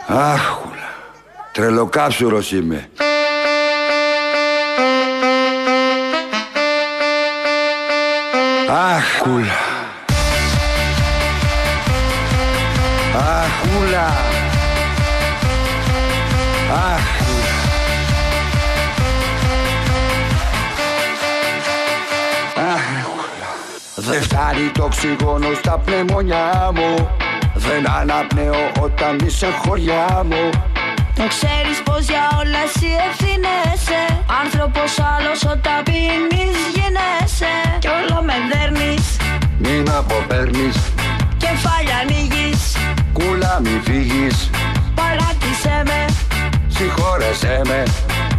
Άχουλα. Τρελοκάψουρος είμαι. Άχουλα. Άχουλα. Άχουλα. Άχουλα. Δεν φτάνει το οξυγόνο στα πνευμονιά μου. Δεν αναπνέω όταν είσαι χωριά μου. Το ξέρεις πως για όλα εσύ ευθύνεσαι. Άνθρωπος άλλος όταν πίνεις γίνεσαι. Κι όλο με δέρνεις, Μην αποπέρνεις, κεφάλια ανοίγεις. κούλα μη φύγεις. Παράτησέ με, Συγχώρεσέ με,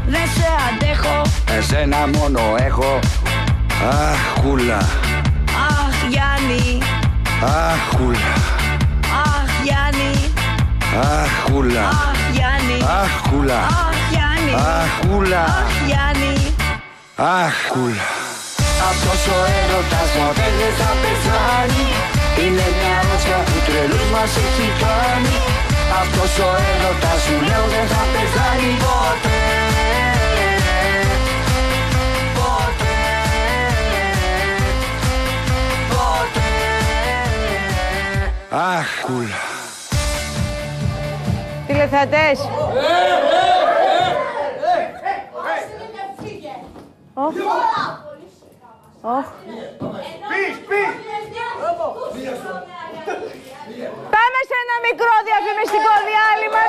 δεν σε αντέχω. εσένα μόνο έχω. Άχουλα. Αχ Γιάννη, Άχουλα. αχ Γιάννη, Άχουλα. αχ Γιάννη, Άχουλα. αχ Γιάννη, Άχουλα. αχ Γιάννη. Άχουλα. Αυτός ο έρωτας ποτέ δεν θα πεθάνει. Είναι μια αρρώστια που τρελούς μας έχει κάνει. Αυτός ο έρωτας σου λέω δεν θα πεθάνει ποτέ. Ποτέ. Ποτέ. Άχουλα. Τηλεθεατές. Πάμε σε ένα μικρό διαφημιστικό διάλειμμα.